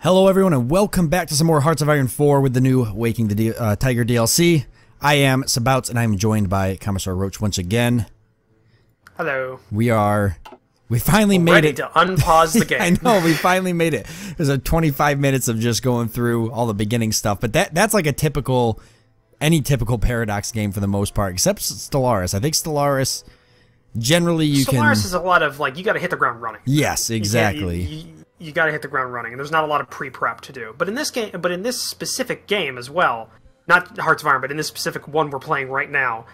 Hello everyone and welcome back to some more Hearts of Iron 4 with the new Waking the Tiger DLC. I am Sabouts and I'm joined by Commissar Roach once again. Hello. We finally made ready it. to unpause the game. I know, we finally made it. There's a 25 minutes of just going through all the beginning stuff, but that's like any typical Paradox game for the most part, except Stellaris. I think Stellaris, generally Stellaris is a lot of, like, you gotta hit the ground running. Yes, exactly. You gotta hit the ground running, and there's not a lot of pre-prep to do. But in this specific game as well, not Hearts of Iron, but in this specific one we're playing right now,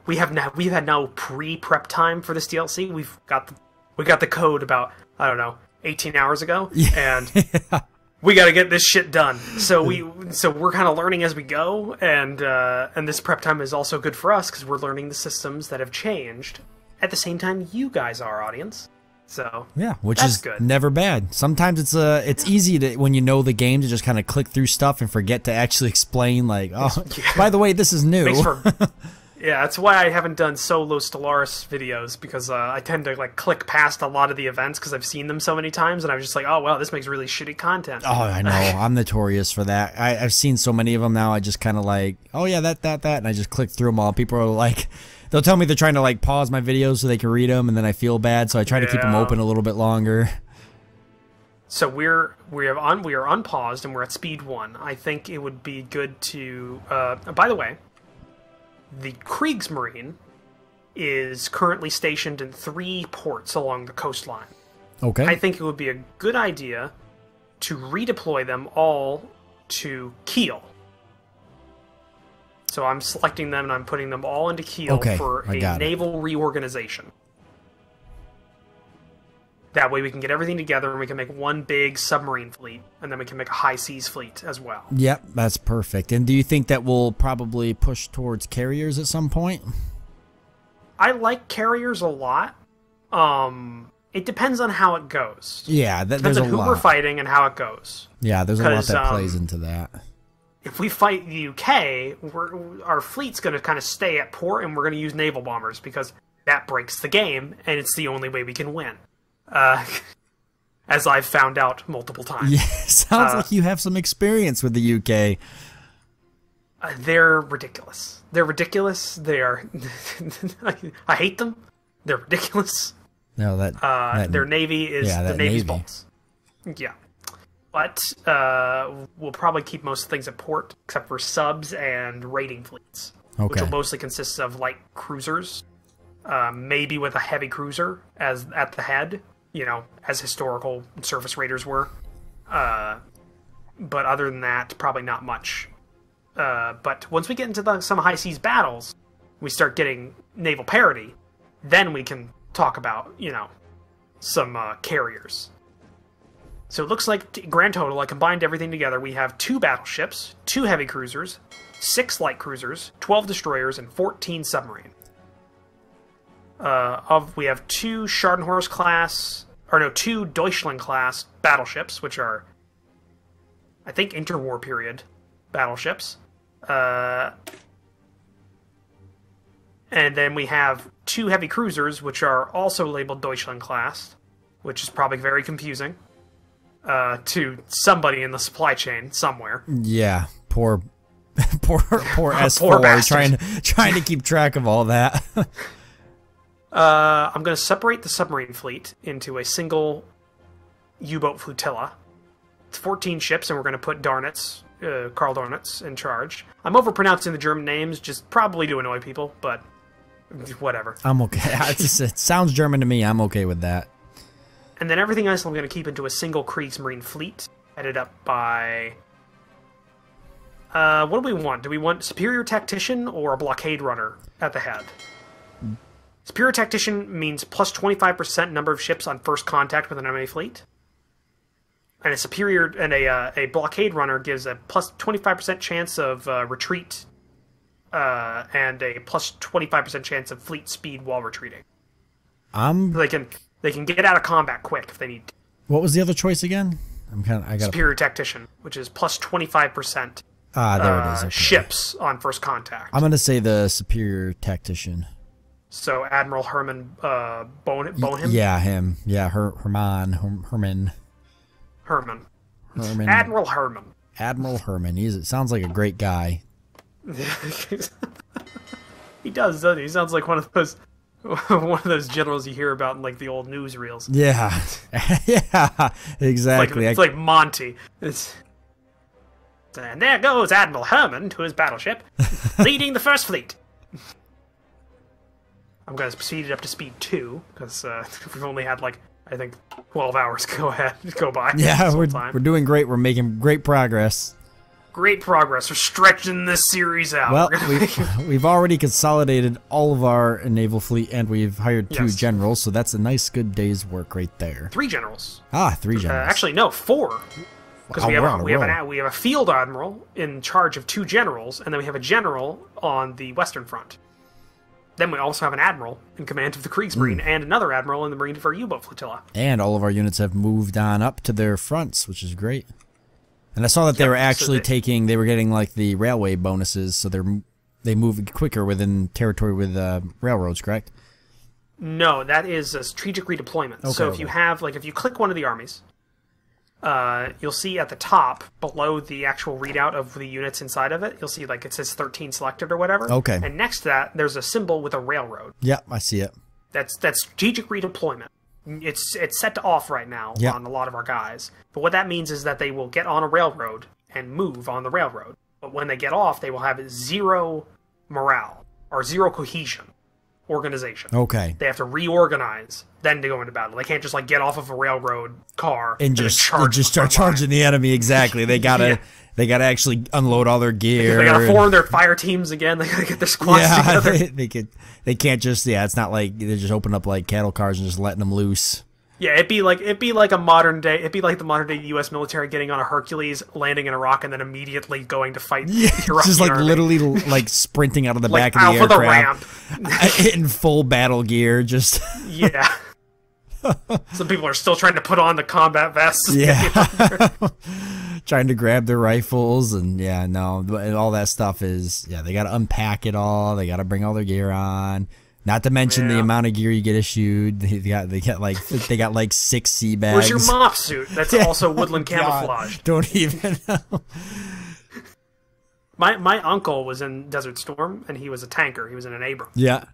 we've had no pre-prep time for this DLC. We got the code about, I don't know, 18 hours ago, and we got to get this shit done. So we're kind of learning as we go, and this prep time is also good for us because we're learning the systems that have changed at the same time you guys are, audience. So yeah, which is good. Never bad. Sometimes it's easy to, when you know the game, to just kind of click through stuff and forget to actually explain, like, oh, by the way, this is new. Yeah, that's why I haven't done solo Stellaris videos, because I tend to like click past a lot of the events because I've seen them so many times, and I was just like, oh wow, this makes really shitty content. Oh, I know. I'm notorious for that. I've seen so many of them now. I just kind of like, oh yeah, that, and I just click through them all. People are like, they'll tell me they're trying to like pause my videos so they can read them, and then I feel bad, so I try to keep them open a little bit longer. So we are unpaused and we're at speed 1. I think it would be good to. By the way, the Kriegsmarine is currently stationed in 3 ports along the coastline. Okay. I think it would be a good idea to redeploy them all to Kiel. So I'm selecting them and I'm putting them all into Kiel for a naval reorganization. That way we can get everything together and we can make one big submarine fleet, and then we can make a high seas fleet as well. Yep, that's perfect. And do you think that we'll probably push towards carriers at some point? I like carriers a lot. It depends on how it goes. Yeah, depends on who we're fighting and how it goes. Yeah, there's a lot that plays into that. If we fight the UK, our fleet's going to kind of stay at port, and we're going to use naval bombers, because that breaks the game, and it's the only way we can win. As I've found out multiple times. Yeah, sounds like you have some experience with the UK. They're ridiculous. They're ridiculous. They are... I hate them. They're ridiculous. No, their navy is the Navy's balls. Yeah. But we'll probably keep most things at port, except for subs and raiding fleets, which will mostly consist of light cruisers, maybe with a heavy cruiser as at the head, you know, as historical surface raiders were. But other than that, probably not much. But once we get into some high seas battles, we start getting naval parity, then we can talk about, you know, some carriers. So it looks like, grand total, I combined everything together, we have 2 battleships, 2 heavy cruisers, 6 light cruisers, 12 destroyers, and 14 submarine. We have 2 Scharnhorst class, or no, 2 Deutschland class battleships, which are, I think, interwar period battleships. And then we have 2 heavy cruisers, which are also labeled Deutschland class, which is probably very confusing. To somebody in the supply chain somewhere. Yeah, poor S4 trying to keep track of all that. I'm going to separate the submarine fleet into a single U-boat flotilla. It's 14 ships, and we're going to put Darnitz, Karl Darnitz, in charge. I'm overpronouncing the German names, just probably to annoy people, but whatever. I'm okay. It sounds German to me. I'm okay with that. And then everything else I'm going to keep into a single Kriegsmarine fleet, headed up by... what do we want? Do we want Superior Tactician or a Blockade Runner at the head? Superior Tactician means plus 25% number of ships on first contact with an enemy fleet. And a Blockade Runner gives a plus 25% chance of retreat, and a plus 25% chance of fleet speed while retreating. They can get out of combat quick if they need to. What was the other choice again? Superior Tactician, which is plus 25%. There it is. Okay. Ships on first contact. I'm going to say the Superior Tactician. So Admiral Herman Boneham? Yeah, him. Yeah, Herman. Herman. Herman. Admiral Herman. Admiral Herman. Sounds like a great guy. He does, doesn't he? He sounds like one of those generals you hear about in like the old newsreels. Yeah. Yeah, exactly. It's like Monty. And there goes Admiral Herman to his battleship, leading the First Fleet. I'm going to speed it up to speed 2, because we've only had, like, I think 12 hours go by. Yeah, we're doing great. We're making great progress. Great progress. We're stretching this series out. Well, we've already consolidated all of our naval fleet, and we've hired 2 generals, so that's a nice, good day's work right there. 3 generals. 3 generals. Actually, no, 4. Because we have a field admiral in charge of 2 generals, and then we have a general on the western front. Then we also have an admiral in command of the Kriegsmarine, and another admiral in the Marine for U-boat flotilla. And all of our units have moved on up to their fronts, which is great. And I saw that they were actually they were getting like the railway bonuses, so they move quicker within territory with railroads, correct? No, that is a strategic redeployment. Okay, so if you have, like, if you click one of the armies, you'll see at the top, below the actual readout of the units inside of it, you'll see, like, it says 13 selected or whatever. Okay. And next to that, there's a symbol with a railroad. Yep, I see it. That's strategic redeployment. It's set to off right now on a lot of our guys. But what that means is that they will get on a railroad and move on the railroad. But when they get off, they will have 0 morale or 0 cohesion organization. Okay. They have to reorganize then to go into battle. They can't just like get off of a railroad car and just start charging the enemy. Exactly. They gotta they gotta actually unload all their gear. They gotta form their fire teams again. They gotta get their squads together. They can't just it's not like they just open up like cattle cars and just letting them loose. Yeah, it'd be like the modern day U.S. military getting on a Hercules, landing in Iraq, and then immediately going to fight the Iraqi just like army. Literally like sprinting out of the like back of the aircraft, the ramp in full battle gear. Just Some people are still trying to put on the combat vests. Yeah, trying to grab their rifles and all that stuff is they got to unpack it all. They got to bring all their gear on. Not to mention the amount of gear you get issued. They got like 6 sea bags. Where's your MOPP suit? That's also woodland camouflage. Don't even know. My uncle was in Desert Storm, and he was a tanker. He was in an Abrams. Yeah.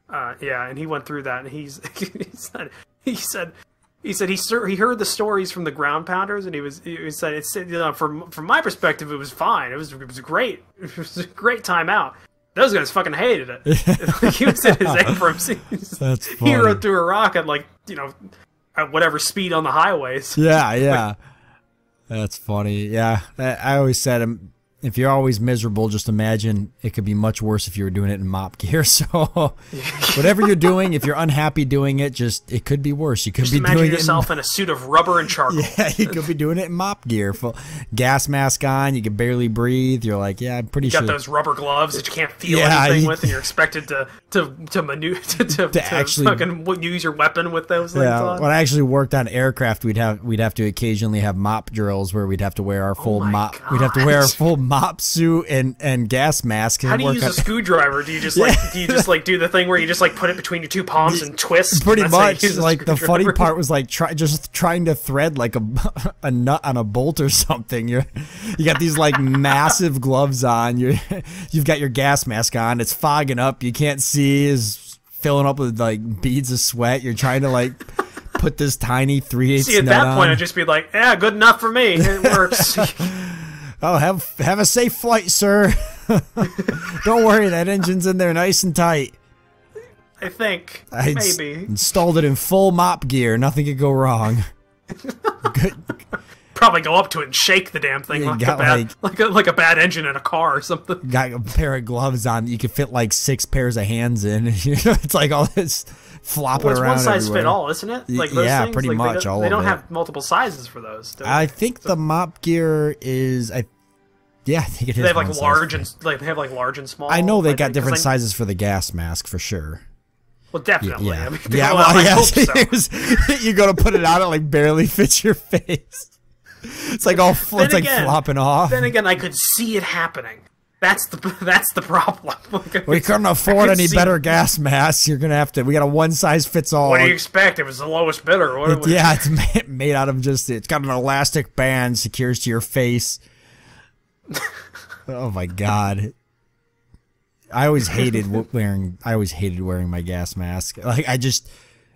And he went through that, and he said he heard the stories from the ground pounders, and he said from my perspective it was fine. It was great. It was a great time out. Those guys fucking hated it. He was in his Abrams. That's funny. He rode through Iraq at at whatever speed on the highways. Yeah. That's funny. Yeah, I always said if you're always miserable, just imagine it could be much worse if you were doing it in MOPP Gear. So whatever you're doing, if you're unhappy doing it, it could be worse. You could be doing yourself in a suit of rubber and charcoal. Yeah, you could be doing it in MOPP Gear. Full gas mask on, you can barely breathe. You're like, I'm pretty sure. You got those rubber gloves that you can't feel anything with, and you're expected to maneuver to actually fucking use your weapon with those things on. When I actually worked on aircraft, we'd have to occasionally have MOPP drills where we'd have to wear our full MOPP. We'd have to wear our full MOPP suit and gas mask. How do you use a screwdriver? Do you just do the thing where you just like put it between your 2 palms and twist? Pretty much. Like the funny part was like trying to thread like a nut on a bolt or something. You got these like massive gloves on. You've got your gas mask on. It's fogging up. You can't see. Is filling up with like beads of sweat. You're trying to like put this tiny 3/8 See, at that point, I'd just be like, good enough for me. It works. Oh, have a safe flight, sir. Don't worry, that engine's in there nice and tight. I think. Maybe. Installed it in full MOPP Gear. Nothing could go wrong. Good. Probably go up to it and shake the damn thing like a bad engine in a car or something. Got a pair of gloves on that you could fit like 6 pairs of hands in. It's like all this flopping around everywhere. It's one size fit all, isn't it? Like those things? Pretty much all of it. They don't have multiple sizes for those. I think the MOPP Gear is. I think it is. They have like large and large and small. I know they got different sizes for the gas mask for sure. Well, definitely. Yeah. I mean, So. You go to put it on, it like barely fits your face. It's like flopping off. Then again, I could see it happening. That's the problem. We couldn't afford any better gas masks. You're gonna have to. We got a one size fits all. What do you expect? It was the lowest bidder. Yeah, it's made out of just. It's got an elastic band secures to your face. Oh my god. I always hated wearing my gas mask. Like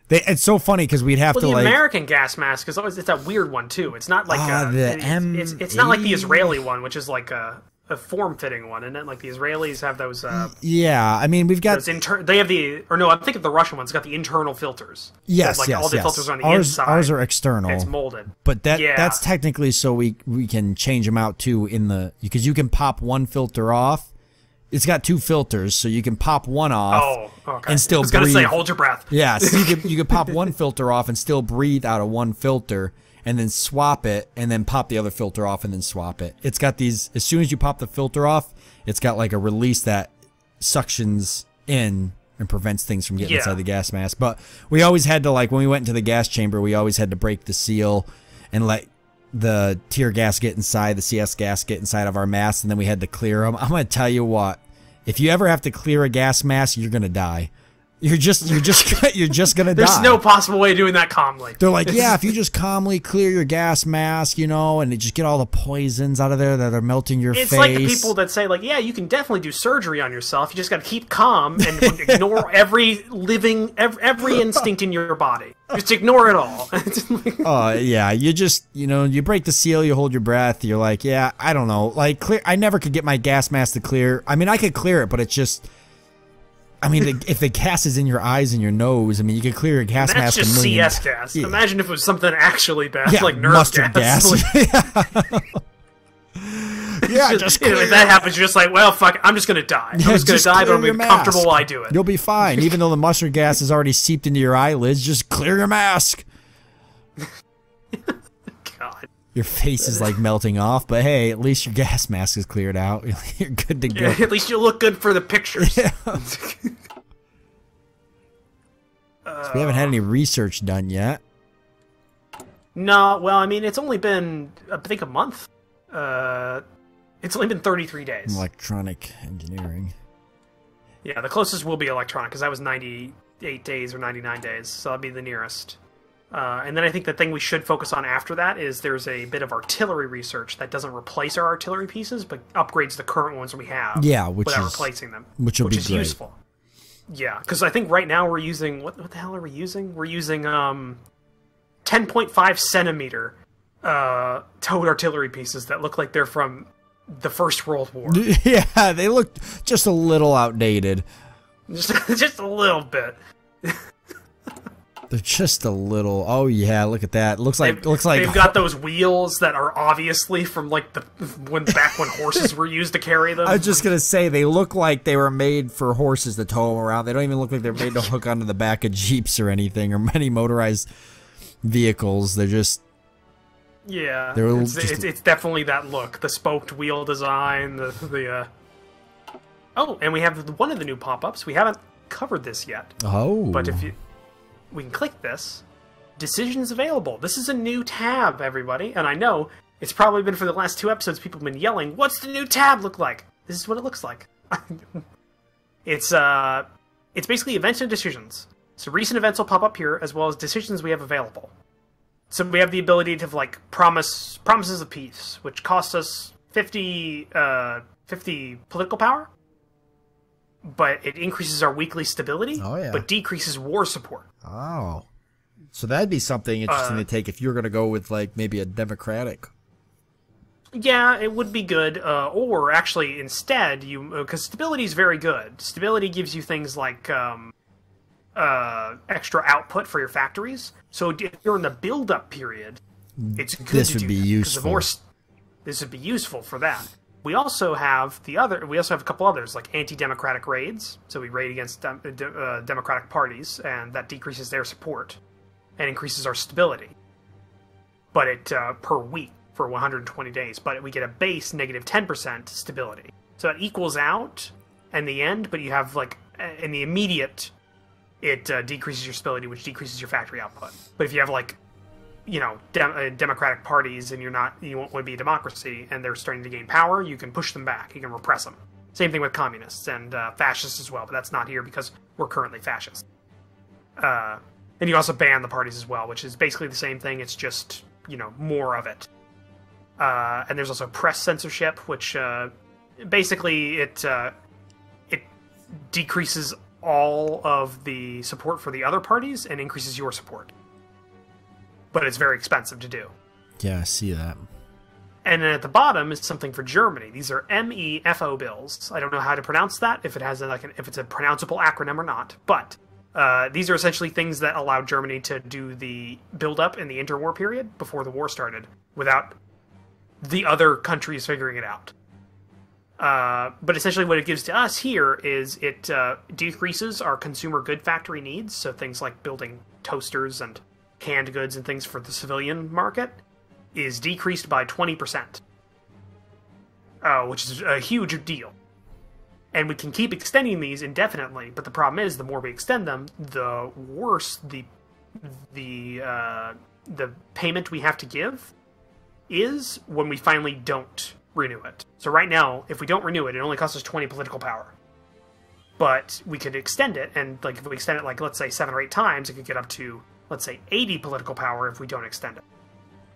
it's so funny because we'd have to the like American gas mask is always it's that weird one too. It's not like it's not like the Israeli one, which is like a form-fitting one, and then like the Israelis have those. Yeah, I mean we've got they have I'm thinking the Russian one's got the internal filters. Yes, like all the filters are on the inside. Ours are external. It's molded, but that's technically so we can change them out too because you can pop one filter off. It's got two filters, so you can pop one off and still breathe. I was gonna say, hold your breath. Yeah, so you can pop one filter off and still breathe out of one filter, and then swap it, and then pop the other filter off and then swap it. It's got these. As soon as you pop the filter off, it's got like a release that suctions in and prevents things from getting inside the gas mask. But we always had to, like, when we went into the gas chamber, we always had to break the seal and let the tear gas get inside, the CS gas get inside of our masks, and then we had to clear them. I'm gonna tell you what, if you ever have to clear a gas mask, you're gonna die. You're just gonna die. There's no possible way of doing that calmly. They're like, yeah, if you just calmly clear your gas mask, you know, and just get all the poisons out of there that are melting your face. It's like the people that say, like, yeah, you can definitely do surgery on yourself. You just got to keep calm and ignore every instinct in your body. Just ignore it all. Yeah, you break the seal, you hold your breath. You're like, yeah, I don't know, like I never could get my gas mask to clear. I mean, I could clear it, but it's just. I mean, if the gas is in your eyes and your nose, I mean, you could clear a gas mask. That's just CS gas. Yeah. Imagine if it was something actually bad, like nerve mustard gas. Just clear. If that happens, you're just like, well, fuck it, I'm just gonna die. I'm just gonna die, but I'm gonna be comfortable while I do it. You'll be fine, even though the mustard gas is already seeped into your eyelids. Just clear your mask. God. Your face is like melting off, but hey, at least your gas mask is cleared out. You're good to go. Yeah, at least you look good for the pictures. Yeah. So we haven't had any research done yet. No, well, I mean, it's only been, I think, a month. It's only been 33 days. Electronic engineering. Yeah, the closest will be electronic, because that was 98 days or 99 days, so that'll be the nearest. And then I think the thing we should focus on after that is there's a bit of artillery research that doesn't replace our artillery pieces, but upgrades the current ones we have. Yeah, without replacing them, which is great. Useful. Yeah, because I think right now we're using what the hell are we using? We're using 10.5 centimeter towed artillery pieces that look like they're from the First World War. Yeah, they look just a little outdated. Just a little bit. They're just a little. Oh yeah, look at that. Looks like they've got those wheels that are obviously from like when horses were used to carry them. I was just gonna say they look like they were made for horses to tow them around. They don't even look like they're made to hook onto the back of Jeeps or anything or many motorized vehicles. They're just. Yeah, it's definitely that look. The spoked wheel design. Oh, and we have one of the new pop-ups. We haven't covered this yet. Oh, but we can click this. Decisions available. This is a new tab, everybody. And I know it's probably been for the last 2 episodes people have been yelling, what's the new tab look like? This is what it looks like. It's basically events and decisions. So recent events will pop up here, as well as decisions we have available. So we have the ability to like promises of peace, which costs us 50 political power. But it increases our weekly stability, but decreases war support. Oh. So that'd be something interesting to take if you're going to go with, like, maybe a democratic. Yeah, it would be good. Or, actually, instead, because stability is very good. Stability gives you things like extra output for your factories. So if you're in the build-up period, it's good to do that. This would be useful. This would be useful for that. We also have a couple others, like anti-democratic raids. So we raid against democratic parties, and that decreases their support and increases our stability. But it per week for 120 days. But we get a base negative 10% stability. So it equals out in the end, but you have like in the immediate, it decreases your stability, which decreases your factory output. But if you have like democratic parties and you won't want to be a democracy and they're starting to gain power, you can push them back. You can repress them. Same thing with communists and fascists as well, but that's not here because we're currently fascists. And you also ban the parties as well, which is basically the same thing. It's just, you know, more of it. And there's also press censorship, which basically it decreases all of the support for the other parties and increases your support. But it's very expensive to do. Yeah, I see that. And then at the bottom is something for Germany. These are MEFO bills. I don't know how to pronounce that, if it has if it's a pronounceable acronym or not. But these are essentially things that allow Germany to do the build-up in the interwar period before the war started without the other countries figuring it out. But essentially what it gives to us here is it decreases our consumer good factory needs, so things like building toasters and canned goods and things for the civilian market is decreased by 20%, which is a huge deal. And we can keep extending these indefinitely, but the problem is the more we extend them, the worse the payment we have to give is when we finally don't renew it. So right now, if we don't renew it, it only costs us 20 political power. But we could extend it, and like if we extend it, like let's say 7 or 8 times, it could get up to, let's say, 80 political power if we don't extend it.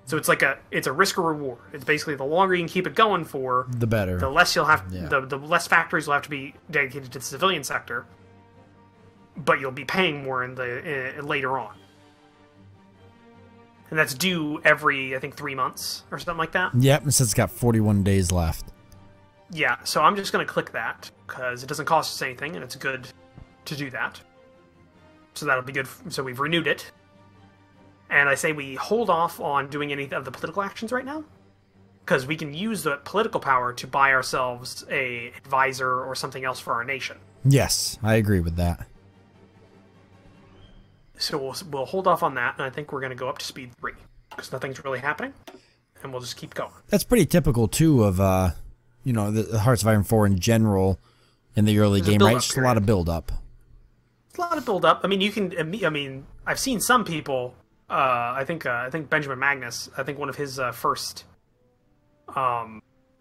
So it's like it's a risk or reward. It's basically the longer you can keep it going for, the better. The less you'll have, the less factories will have to be dedicated to the civilian sector. But you'll be paying more in later on. And that's due every, I think, 3 months or something like that. Yep, it says it's got 41 days left. Yeah, so I'm just going to click that, because it doesn't cost us anything, and it's good to do that. So that'll be good. So we've renewed it. And I say we hold off on doing any of the political actions right now, because we can use the political power to buy ourselves a advisor or something else for our nation. Yes, I agree with that. So we'll hold off on that, and I think we're going to go up to speed 3, because nothing's really happening, and we'll just keep going. That's pretty typical, too, of, you know, the Hearts of Iron 4 in general in the early game, right? Just a lot of build-up. It's a lot of build-up. I mean, you can... I mean, I've seen some people... I think Benjamin Magnus, I think one of his first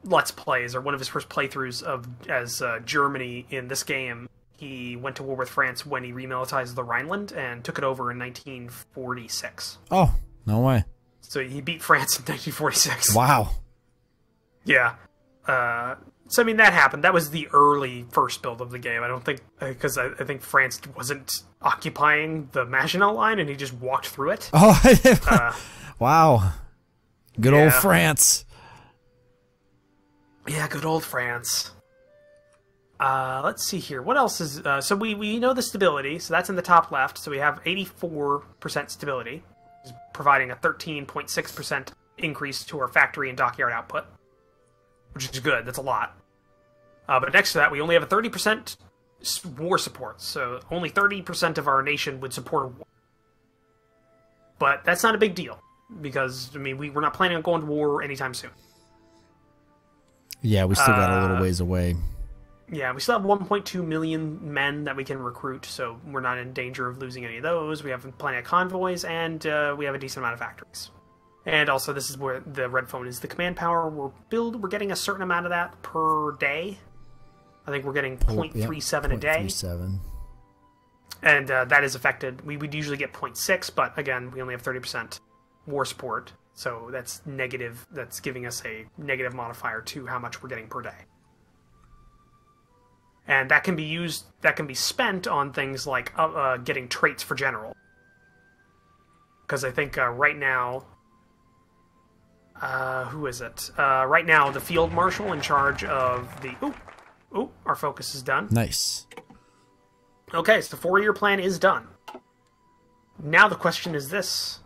Let's Plays, or one of his first playthroughs as Germany in this game, he went to war with France when he remilitarized the Rhineland and took it over in 1946. Oh, no way. So he beat France in 1946. Wow. Yeah. So, I mean, that happened. That was the early first build of the game. I don't think... Because I think France wasn't occupying the Maginot Line, and he just walked through it. Oh, wow. Good old France. Yeah, good old France. Let's see here. What else is... so we know the stability, so that's in the top left. So we have 84% stability, providing a 13.6% increase to our factory and dockyard output, which is good. That's a lot. But next to that, we only have a 30% war support, so only 30% of our nation would support a war. But that's not a big deal, because, I mean, we're not planning on going to war anytime soon. Yeah, we still got a little ways away. Yeah, we still have 1.2 million men that we can recruit, so we're not in danger of losing any of those. We have plenty of convoys, and we have a decent amount of factories. And also, this is where the red phone is the command power. We're getting a certain amount of that per day. I think we're getting 0.37 a day. 0.37. And that is affected. We would usually get 0.6, but again, we only have 30% war support. So that's negative. That's giving us a negative modifier to how much we're getting per day. And that can be used, that can be spent on things like getting traits for general. Because I think right now... who is it? Right now, the field marshal in charge of the... Ooh, our focus is done. Nice. Okay, so the 4-year plan is done. Now the question is this.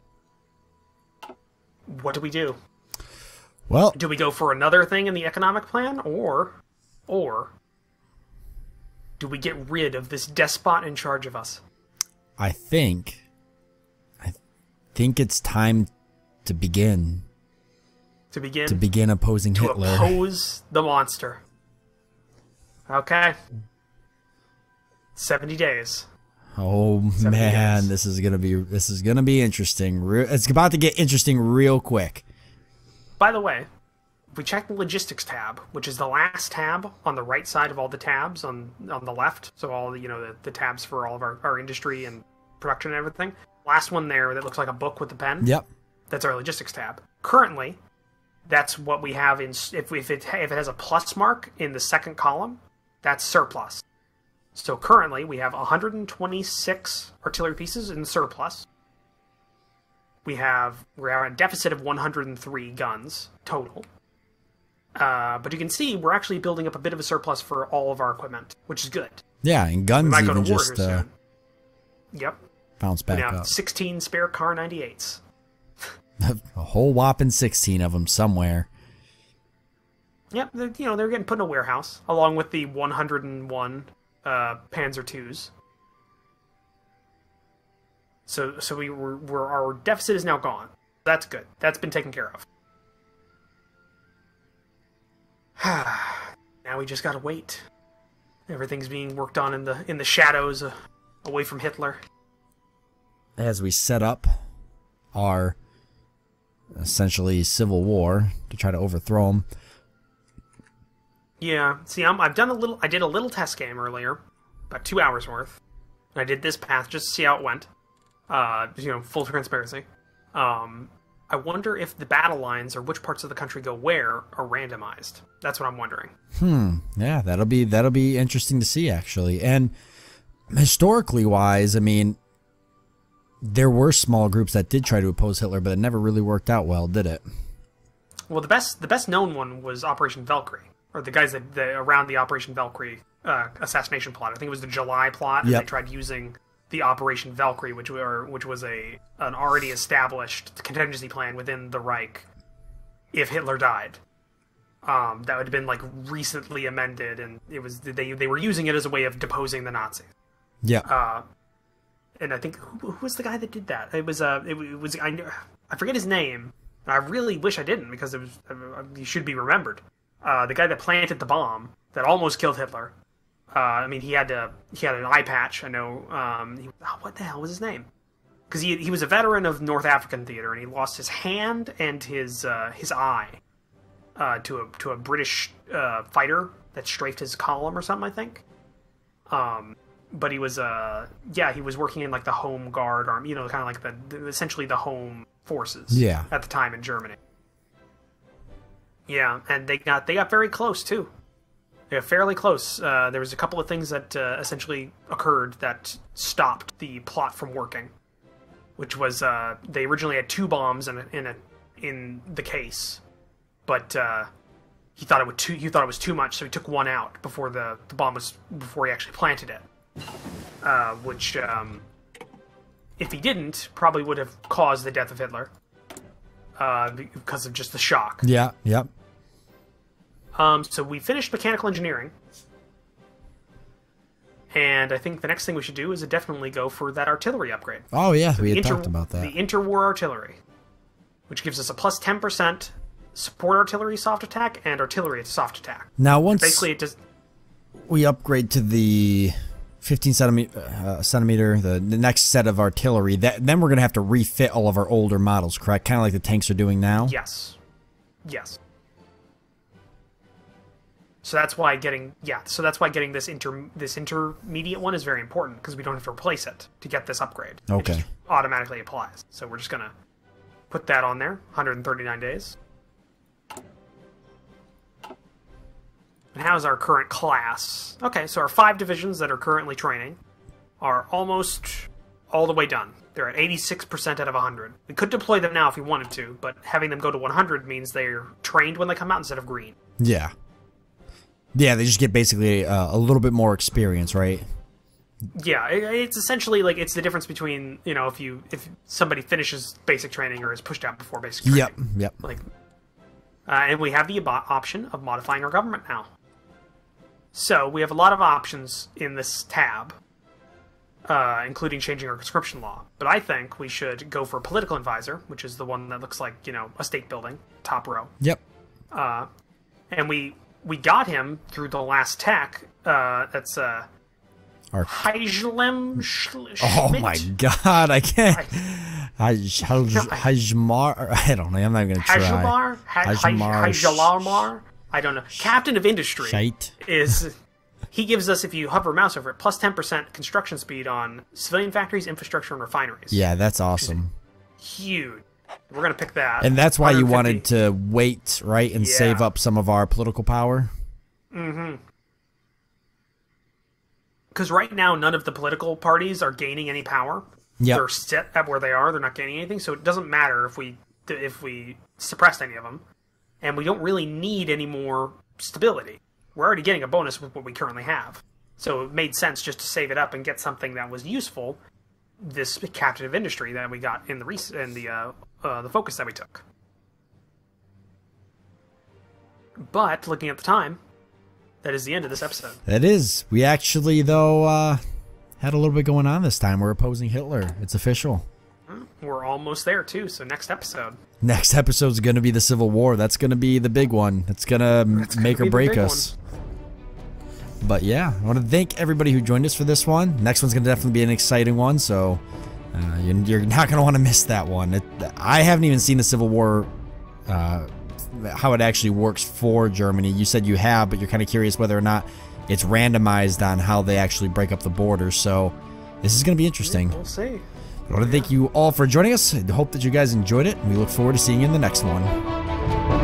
What do we do? Well... Do we go for another thing in the economic plan, or do we get rid of this despot in charge of us? I think it's time to begin. To begin? To begin opposing Hitler. To oppose the monster. Okay. 70 days. Oh man, this is gonna be interesting. It's about to get interesting real quick. By the way, if we check the logistics tab, which is the last tab on the right side of all the tabs on the left, so all the tabs for all of our industry and production and everything. Last one there that looks like a book with a pen. Yep. That's our logistics tab. Currently, that's what we have in. If it has a plus mark in the second column, that's surplus. So currently, we have 126 artillery pieces in surplus. We're at a deficit of 103 guns total. But you can see we're actually building up a bit of a surplus for all of our equipment, which is good. Yeah, and guns we might even go to war just here soon. Yep. bounce back we now have up. 16 spare Car 98s. A whole whopping 16 of them somewhere. Yep, they're getting put in a warehouse along with the 101 Panzer IIs. So our deficit is now gone. That's good. That's been taken care of. Now we just gotta wait. Everything's being worked on in the shadows, away from Hitler. As we set up our essentially civil war to try to overthrow him. Yeah, see, I did a little test game earlier, about 2 hours worth. And I did this path just to see how it went. Full transparency. I wonder if the battle lines or which parts of the country go where are randomized. That's what I'm wondering. Yeah, that'll be interesting to see, actually. And historically wise, I mean, there were small groups that did try to oppose Hitler, but it never really worked out well, did it? Well, the best known one was Operation Valkyrie, or the guys that around the Operation Valkyrie assassination plot. I think it was the July plot, and they tried using the Operation Valkyrie, which was an already established contingency plan within the Reich if Hitler died. That would have been like recently amended, and it was they were using it as a way of deposing the Nazis. Yeah. And I think who was the guy that did that? It was I forget his name. I really wish I didn't, because he should be remembered. The guy that planted the bomb that almost killed Hitler. I mean, he had an eye patch. I know. What the hell was his name? Because he was a veteran of North African theater, and he lost his hand and his eye to a British fighter that strafed his column or something, I think. But he was he was working in like the home guard army, kind of like essentially the home forces. Yeah. At the time in Germany. Yeah, and they got very close too. They got fairly close. There was a couple of things that essentially occurred that stopped the plot from working, which was they originally had 2 bombs in the case, but he thought it was too much, so he took one out before before he actually planted it. Which, if he didn't, probably would have caused the death of Hitler, because of just the shock. Yeah, yep. So we finished mechanical engineering, and I think the next thing we should do is definitely go for that artillery upgrade. Oh yeah, we had talked about that. The interwar artillery, which gives us a plus 10% support artillery soft attack and artillery soft attack. Now once basically it just we upgrade to the 15 centimeter, the next set of artillery, then we're going to have to refit all of our older models, correct? Kind of like the tanks are doing now? Yes. Yes. So that's why getting this intermediate one is very important, because we don't have to replace it to get this upgrade. Okay. It just automatically applies. So we're just going to put that on there, 139 days. And how's our current class? Okay, so our 5 divisions that are currently training are almost all the way done. They're at 86% out of 100. We could deploy them now if we wanted to, but having them go to 100 means they're trained when they come out instead of green. Yeah. Yeah, they just get basically a little bit more experience, right? Yeah, it's essentially like it's the difference between, if somebody finishes basic training or is pushed out before basic training. Yep. And we have the option of modifying our government now. So we have a lot of options in this tab, including changing our conscription law. But I think we should go for political advisor, which is the one that looks like, a state building, top row. Yep. And we got him through the last tech. That's Heislem Schmidt. Oh my god, I can't. Hajmar. I don't know. I'm not going to try. Hajalamar? I don't know. Captain of Industry Shite. is... He gives us, if you hover a mouse over it, plus 10% construction speed on civilian factories, infrastructure, and refineries. Yeah, that's awesome. Huge. We're going to pick that. And that's why you wanted to wait, right, and save up some of our political power? Mm-hmm. Because right now, none of the political parties are gaining any power. Yep. They're set at where they are. They're not gaining anything. So it doesn't matter if we suppressed any of them. And we don't really need any more stability. We're already getting a bonus with what we currently have. So it made sense just to save it up and get something that was useful. This captain of industry that we got in the focus that we took. But looking at the time, that is the end of this episode. That is. We actually, though, had a little bit going on this time. We're opposing Hitler. It's official. We're almost there, too. So next episode. Next episode is going to be the Civil War. That's going to be the big one. It's going to make or break us. But yeah, I want to thank everybody who joined us for this one. Next one's going to definitely be an exciting one, so you're not going to want to miss that one. I haven't even seen the Civil War, how it actually works for Germany. You said you have, but you're kind of curious whether or not it's randomized on how they actually break up the borders, so this is going to be interesting. We'll see. I want to thank you all for joining us. I hope that you guys enjoyed it, and we look forward to seeing you in the next one.